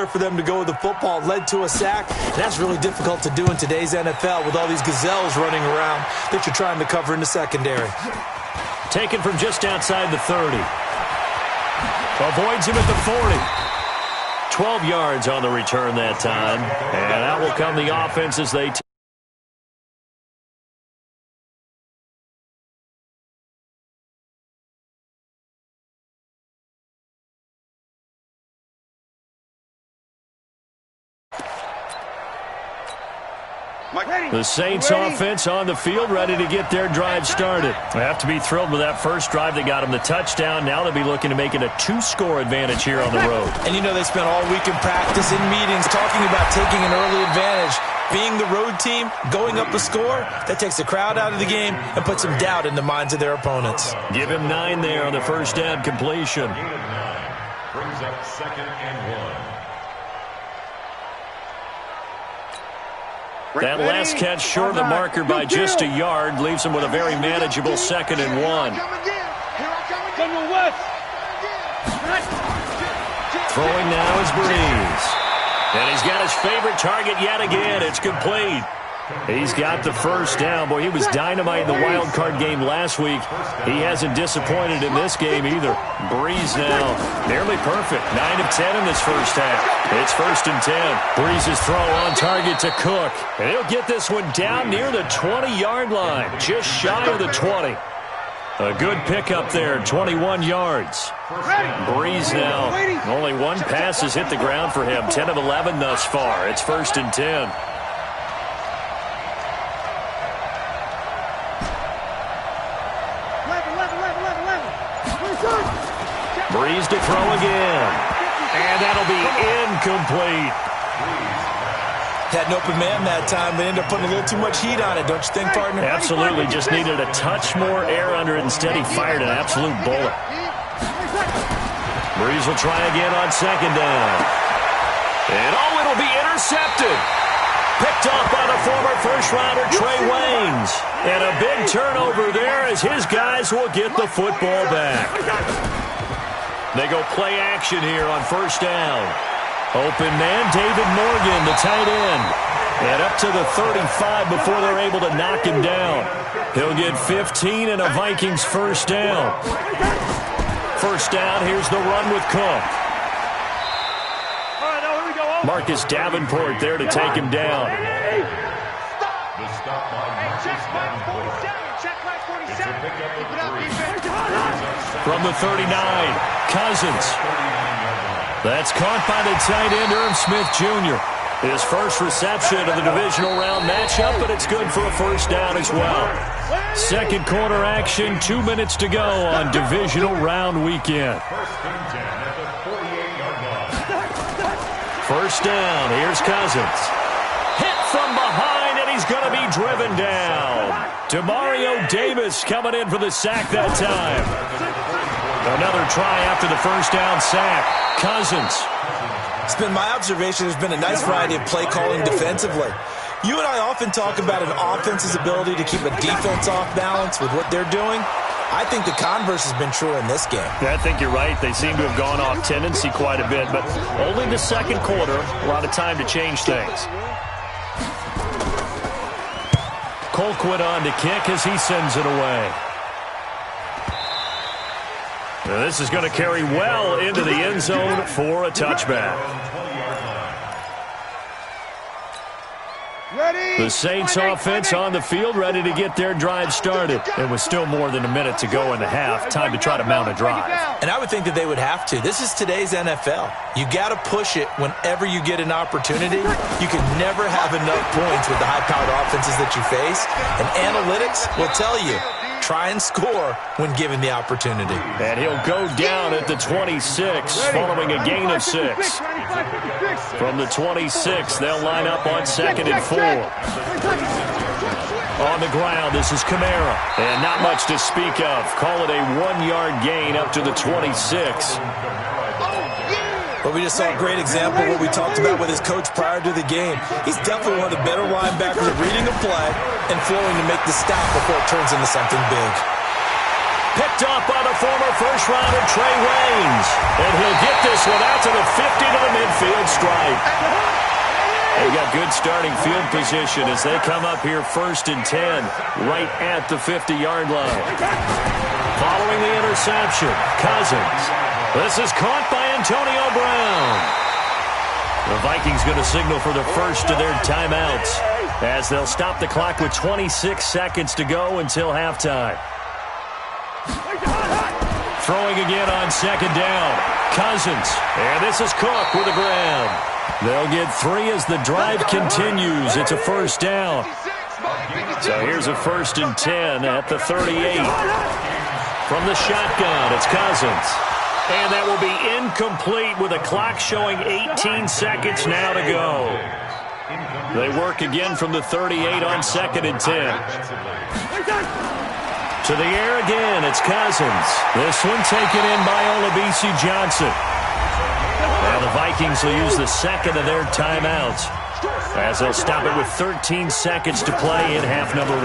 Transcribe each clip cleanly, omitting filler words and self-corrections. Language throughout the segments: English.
nowhere for them to go with the football. Led to a sack. And that's really difficult to do in today's NFL with all these gazelles running around that you're trying to cover in the secondary. Taken from just outside the 30. Avoids him at the 40. 12 yards on the return that time. And out will come the offense as they The Saints offense on the field, ready to get their drive started. They have to be thrilled with that first drive that got them the touchdown. Now they'll be looking to make it a 2-score advantage here on the road. And you know they spent all week in practice, in meetings, talking about taking an early advantage. Being the road team, going up a score, that takes the crowd out of the game and puts some doubt in the minds of their opponents. Give him 9 there on the first down completion. Brings up 2nd and 1. That last catch short of the marker by just a yard leaves him with a very manageable 2nd and 1. Throwing now is Breeze. And he's got his favorite target yet again. It's complete. He's got the first down. Boy, he was dynamite in the wild card game last week. He hasn't disappointed in this game either. Breeze now nearly perfect. 9 of 10 in this first half. It's 1st and 10. Breeze's throw on target to Cook. And he'll get this one down near the 20-yard line. Just shy of the 20. A good pickup there, 21 yards. Breeze now. Only one pass has hit the ground for him. 10 of 11 thus far. It's 1st and 10. Breeze to throw again. And that'll be incomplete. Had an open man that time, but ended up putting a little too much heat on it, don't you think, partner? Absolutely. Just needed a touch more air under it. Instead, he fired an absolute bullet. Breeze will try again on 2nd down. And it'll be intercepted. Picked off by the former first-rounder Trey Waynes. And a big turnover there as his guys will get the football back. They go play action here on 1st down. Open man, David Morgan, the tight end. And up to the 35 before they're able to knock him down. He'll get 15 and a Vikings 1st down. 1st down, here's the run with Cook. Marcus Davenport there to take him down. From the 39, Cousins. That's caught by the tight end, Irv Smith Jr. His first reception of the divisional round matchup, but it's good for a 1st down as well. 2nd quarter action, 2 minutes to go on divisional round weekend. 1st down, here's Cousins. Hit from behind, and he's going to be driven down. Demario Davis coming in for the sack that time. Another try after the 1st down sack. Cousins. It's been my observation there's been a nice variety of play calling defensively. You and I often talk about an offense's ability to keep a defense off balance with what they're doing. I think the converse has been true in this game. Yeah, I think you're right. They seem to have gone off tendency quite a bit, but only the 2nd quarter, a lot of time to change things. Colquitt on to kick as he sends it away. Now this is going to carry well into the end zone for a touchback. The Saints offense on the field, ready to get their drive started. It was still more than a minute to go in the half. Time to try to mount a drive. And I would think that they would have to. This is today's NFL. You got to push it whenever you get an opportunity. You can never have enough points with the high-powered offenses that you face. And analytics will tell you, try and score when given the opportunity. And he'll go down at the 26 following a gain of 6. From the 26, they'll line up on 2nd and 4. On the ground, this is Kamara. And not much to speak of. Call it a 1-yard gain up to the 26. But we just saw a great example of what we talked about with his coach prior to the game. He's definitely one of the better linebackers at reading a play and flowing to make the stop before it turns into something big. Picked off by the former first-rounder Trey Waynes. And he'll get this one out to the 50 to the midfield stripe. They've got good starting field position as they come up here 1st and 10, right at the 50-yard line. Following the interception, Cousins. This is caught by Antonio Brown. The Vikings going to signal for the first of their timeouts as they'll stop the clock with 26 seconds to go until halftime. Throwing again on 2nd down. Cousins. And this is Cook with the grab. They'll get 3 as the drive continues. It's a 1st down. So here's a 1st and 10 at the 38. From the shotgun, it's Cousins. And that will be incomplete with a clock showing 18 seconds now to go. They work again from the 38 on 2nd and 10. To the air again, it's Cousins. This one taken in by Olabisi Johnson. Now the Vikings will use the 2nd of their timeouts as they'll stop it with 13 seconds to play in half number 1.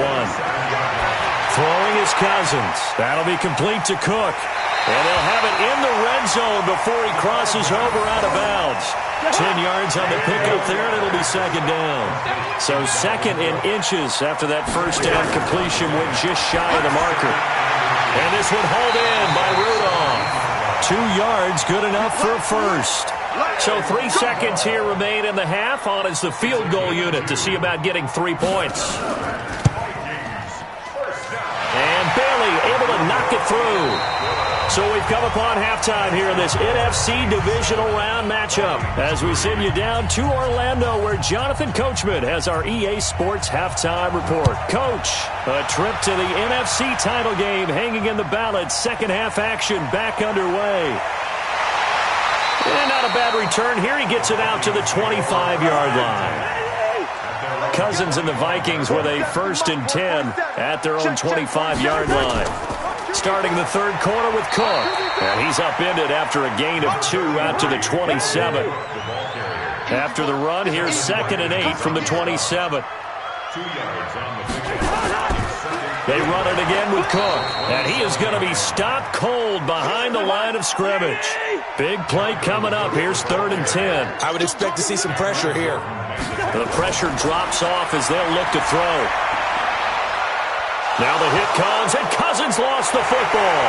Throwing is Cousins. That'll be complete to Cook. And they'll have it in the red zone before he crosses over out of bounds. 10 yards on the pickup there, and it'll be 2nd down. So 2nd in inches after that 1st down completion went just shy of the marker. And this one hauled in by Rudolph. 2 yards, good enough for a 1st. So 3 seconds here remain in the half on as the field goal unit to see about getting 3 points. And Bailey able to knock it through. So we've come upon halftime here in this NFC Divisional Round matchup as we send you down to Orlando where Jonathan Coachman has our EA Sports Halftime Report. Coach, a trip to the NFC title game hanging in the balance. 2nd half action back underway. And not a bad return here. He gets it out to the 25-yard line. Cousins and the Vikings with a 1st and 10 at their own 25-yard line. Starting the 3rd quarter with Cook. And he's upended after a gain of 2 out to the 27. After the run, here's 2nd and 8 from the 27. They run it again with Cook. And he is going to be stopped cold behind the line of scrimmage. Big play coming up. Here's 3rd and 10. I would expect to see some pressure here. The pressure drops off as they'll look to throw. Now the hit comes, and Cousins lost the football.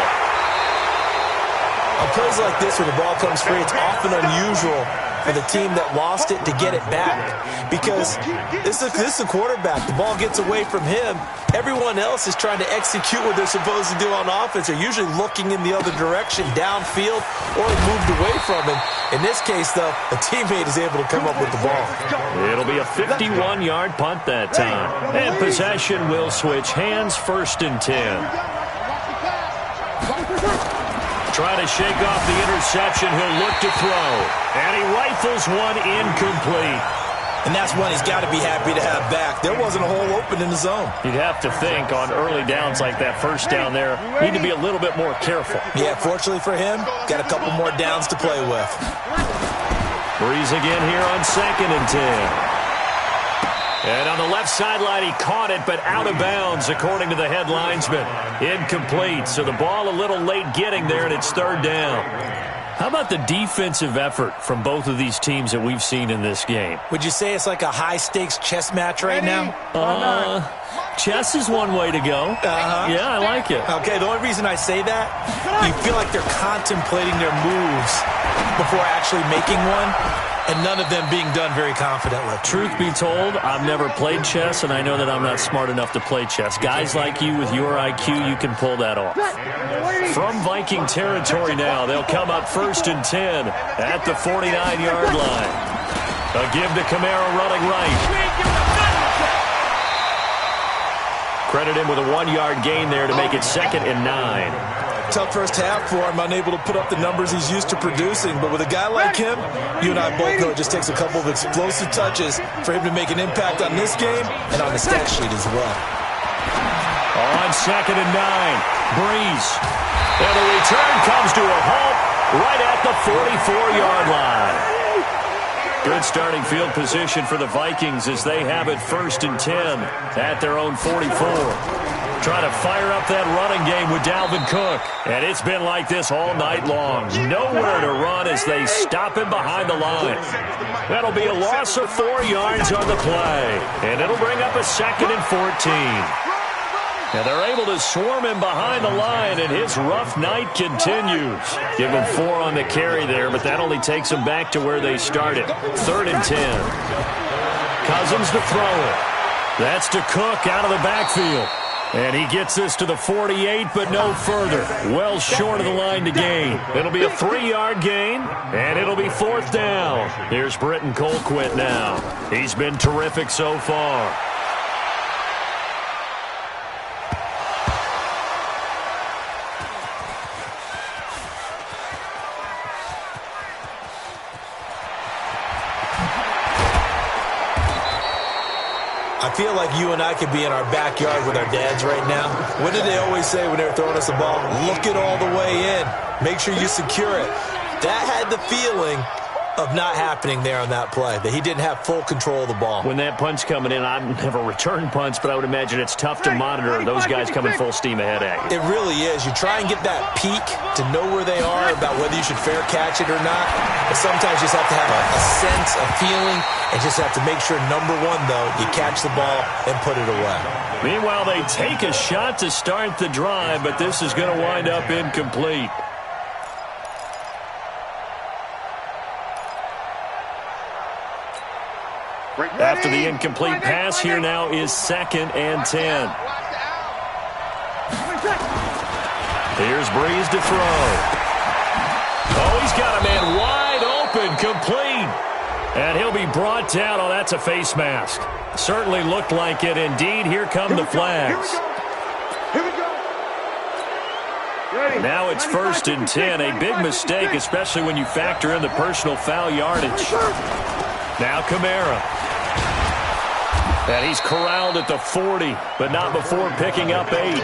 On plays like this where the ball comes free, it's often unusual for the team that lost it to get it back. Because this is the quarterback. The ball gets away from him. Everyone else is trying to execute what they're supposed to do on offense. They're usually looking in the other direction, downfield, or moved away from him. In this case, though, a teammate is able to come up with the ball. It'll be a 51-yard punt that time. And possession will switch hands, 1st and 10. Trying to shake off the interception. He'll look to throw. And he rifles one incomplete. And that's one he's got to be happy to have back. There wasn't a hole open in the zone. You'd have to think on early downs like that 1st down there, need to be a little bit more careful. Yeah, fortunately for him, got a couple more downs to play with. Breeze again here on 2nd and 10. And on the left sideline, he caught it, but out of bounds, according to the head linesman. Incomplete, so the ball a little late getting there, and it's 3rd down. How about the defensive effort from both of these teams that we've seen in this game? Would you say it's like a high-stakes chess match right now? Chess is one way to go. Yeah, I like it. Okay, the only reason I say that, you feel like they're contemplating their moves before actually making one, and none of them being done very confidently. Truth be told, I've never played chess, and I know that I'm not smart enough to play chess. Guys like you with your IQ, you can pull that off. From Viking territory now, they'll come up 1st and 10 at the 49-yard line. A give to Kamara running right. Credit him with a 1-yard gain there to make it 2nd and 9. Tough first half for him, unable to put up the numbers he's used to producing. But with a guy like him, you and I both know it just takes a couple of explosive touches for him to make an impact on this game and on the stat sheet as well. On 2nd and 9, Breeze. And the return comes to a halt right at the 44-yard line. Good starting field position for the Vikings as they have it 1st and 10 at their own 44. trying to fire up that running game with Dalvin Cook. And it's been like this all night long. Nowhere to run as they stop him behind the line. That'll be a loss of 4 yards on the play. And it'll bring up a 2nd and 14. And they're able to swarm him behind the line, and his rough night continues. Give him 4 on the carry there, but that only takes them back to where they started. 3rd and 10. Cousins to throw it. That's to Cook out of the backfield. And he gets this to the 48, but no further. Well short of the line to gain. It'll be a 3-yard gain, and it'll be 4th down. Here's Britton Colquitt now. He's been terrific so far. I feel like you and I could be in our backyard with our dads right now. What did they always say when they were throwing us the ball? Look it all the way in. Make sure you secure it. That had the feeling of not happening there on that play, that he didn't have full control of the ball. When that punch coming in, I've never returned punch, but I would imagine it's tough to monitor those guys coming full steam ahead at you. It really is. You try and get that peek to know where they are, about whether you should fair catch it or not. But sometimes you just have to have a sense, a feeling, and just have to make sure, number one, though, you catch the ball and put it away. Meanwhile, they take a shot to start the drive, but this is going to wind up incomplete. After the incomplete pass, here now is 2nd and 10. Here's Breeze to throw. Oh, he's got a man wide open, complete. And he'll be brought down. Oh, that's a face mask. Certainly looked like it. Indeed, here come the flags. Now it's 1st and 10. A big mistake, especially when you factor in the personal foul yardage. Now Kamara. And he's corralled at the 40, but not before picking up 8.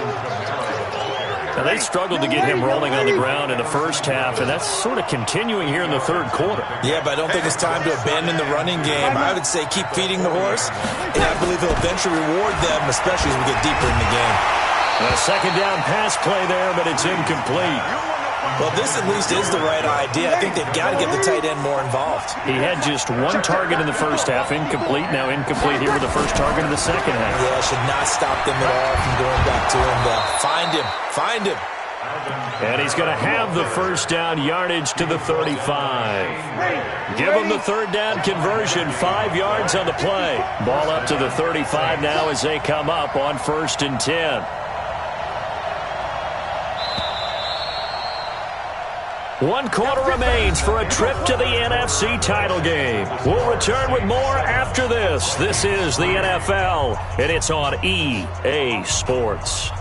Now, they struggled to get him rolling on the ground in the first half, and that's sort of continuing here in the 3rd quarter. Yeah, but I don't think it's time to abandon the running game. I would say keep feeding the horse, and I believe he'll eventually reward them, especially as we get deeper in the game. A 2nd down pass play there, but it's incomplete. Well, this at least is the right idea. I think they've got to get the tight end more involved. He had just 1 target in the first half, incomplete. Now incomplete here with the first target in the second half. Yeah, should not stop them at all from going back to him. Find him. Find him. And he's going to have the first down yardage to the 35. Give him the 3rd down conversion, 5 yards on the play. Ball up to the 35 now as they come up on 1st and 10. 1 quarter remains for a trip to the NFC title game. We'll return with more after this. This is the NFL, and it's on EA Sports.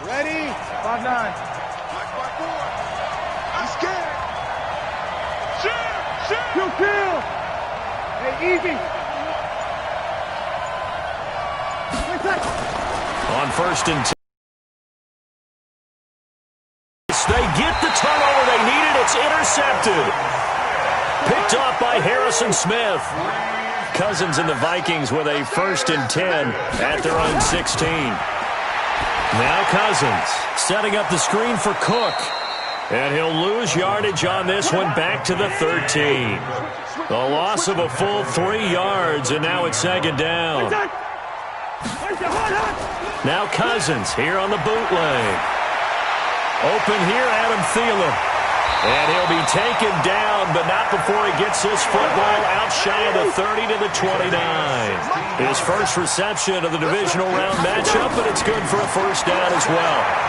Ready? 5-9. Kill! Hey, easy! On 1st and 10. They get the turnover they needed. It's intercepted. Picked off by Harrison Smith. Cousins and the Vikings with a 1st and 10 at their own 16. Now Cousins setting up the screen for Cook. And he'll lose yardage on this one, back to the 13. A loss of a full 3 yards, and now it's 2nd down. Now Cousins here on the bootleg. Open here, Adam Thielen. And he'll be taken down, but not before he gets this football out shy of the 30 to the 29. His first reception of the divisional round matchup, but it's good for a 1st down as well.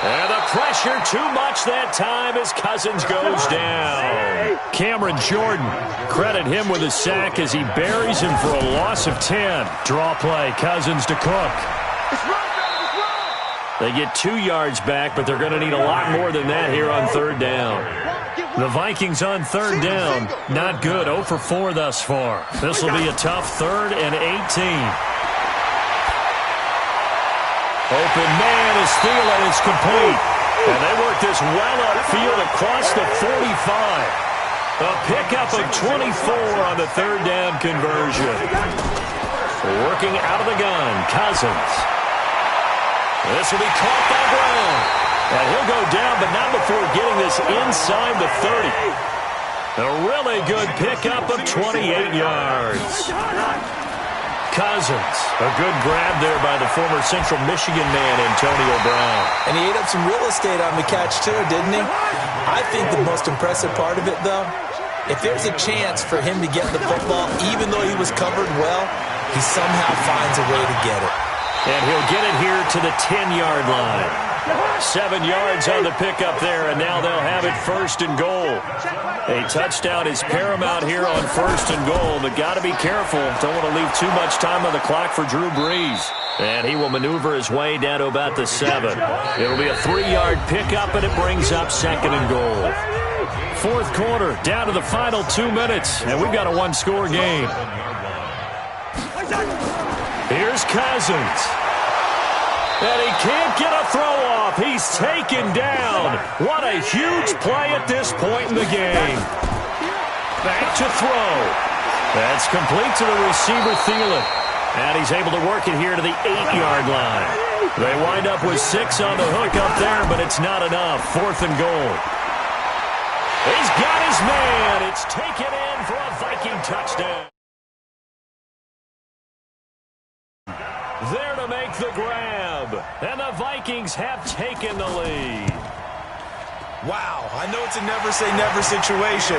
And the pressure too much that time as Cousins goes down. Cameron Jordan, credit him with a sack as he buries him for a loss of 10. Draw play, Cousins to Cook. They get 2 yards back, but they're going to need a lot more than that here on 3rd down. The Vikings on 3rd down, not good, 0 for 4 thus far. This will be a tough 3rd and 18. Open man is Thielen. It's complete. And they work this well upfield across the 45. A pickup of 24 on the third down conversion. Working out of the gun, Cousins. This will be caught by Brown. And he'll go down, but not before getting this inside the 30. A really good pickup of 28 yards. Cousins, a good grab there by the former Central Michigan man, Antonio Brown. And he ate up some real estate on the catch, too, didn't he? I think the most impressive part of it, though, if there's a chance for him to get the football, even though he was covered well, he somehow finds a way to get it. And he'll get it here to the 10-yard line. 7 yards on the pickup there, and now they'll have it first and goal. A touchdown is paramount here on first and goal, but got to be careful. Don't want to leave too much time on the clock for Drew Brees. And he will maneuver his way down to about the 7. It'll be a 3-yard pickup, and it brings up second and goal. Fourth quarter, down to the final 2 minutes, and we've got a one-score game. Here's Cousins. And he can't get a throw off. He's taken down. What a huge play at this point in the game. Back to throw. That's complete to the receiver, Thielen. And he's able to work it here to the 8-yard line. They wind up with 6 on the hook up there, but it's not enough. Fourth and goal. He's got his man. It's taken in for a Viking touchdown. There to make the grab. And the Vikings have taken the lead. Wow, I know it's a never-say-never situation,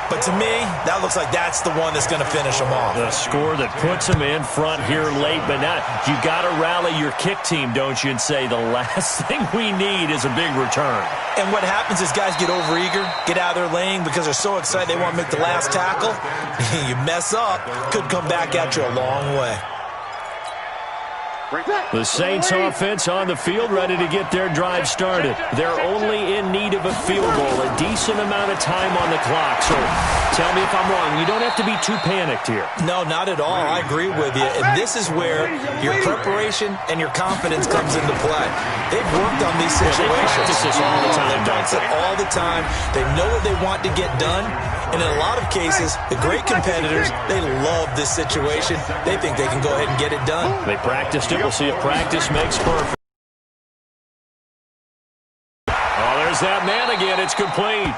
but to me, that looks like that's the one that's going to finish them off. The score that puts them in front here late, but now you got to rally your kick team, don't you, and say the last thing we need is a big return. And what happens is guys get overeager, get out of their lane because they're so excited they want to make the last tackle. You mess up, could come back at you a long way. The Saints offense on the field, ready to get their drive started. They're only in need of a field goal, a decent amount of time on the clock. So tell me if I'm wrong. You don't have to be too panicked here. No, not at all. I agree with you. And this is where your preparation and your confidence comes into play. They've worked on these situations. They practice this all the time. They practice it all the time. They know what they want to get done. And in a lot of cases, the great competitors, they love this situation. They think they can go ahead and get it done. They practiced it. We'll see if practice makes perfect. Oh, there's that man again. It's complete.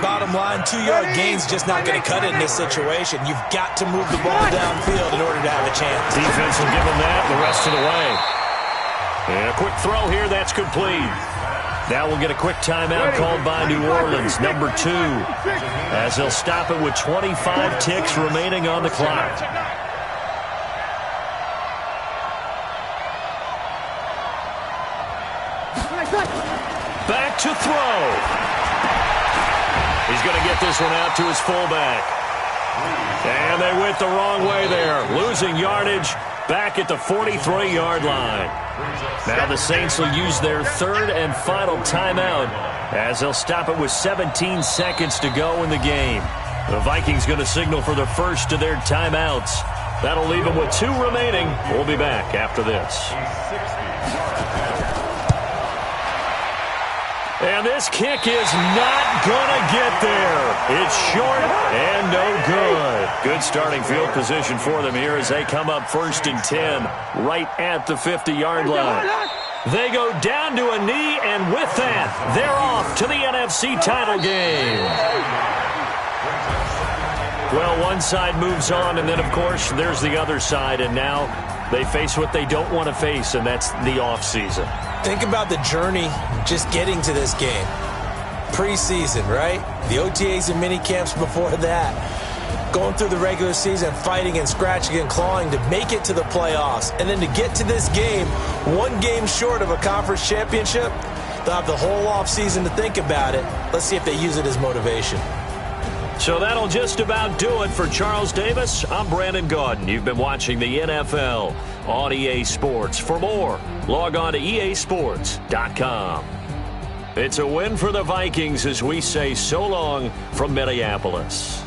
Bottom line, 2-yard gain's just not going to cut it in this situation. You've got to move the ball downfield in order to have a chance. Defense will give them that the rest of the way. And a quick throw here. That's complete. Now we'll get a quick timeout called by New Orleans, number 2, as they'll stop it with 25 ticks remaining on the clock. Back to throw. He's going to get this one out to his fullback. And they went the wrong way there, losing yardage back at the 43-yard line. Now the Saints will use their third and final timeout as they'll stop it with 17 seconds to go in the game. The Vikings going to signal for the first of their timeouts. That'll leave them with 2 remaining. We'll be back after this. And this kick is not going to get there. It's short and no good. Good starting field position for them here as they come up first and 10 right at the 50-yard line. They go down to a knee, and with that, they're off to the NFC title game. Well, one side moves on, and then, of course, there's the other side, and now they face what they don't want to face, and that's the offseason. Think about the journey just getting to this game. Preseason, right? The OTAs and mini camps before that. Going through the regular season, fighting and scratching and clawing to make it to the playoffs. And then to get to this game, 1 game short of a conference championship, they'll have the whole offseason to think about it. Let's see if they use it as motivation. So that'll just about do it for Charles Davis. I'm Brandon Gaudin. You've been watching the NFL on EA Sports. For more, log on to easports.com. It's a win for the Vikings as we say so long from Minneapolis.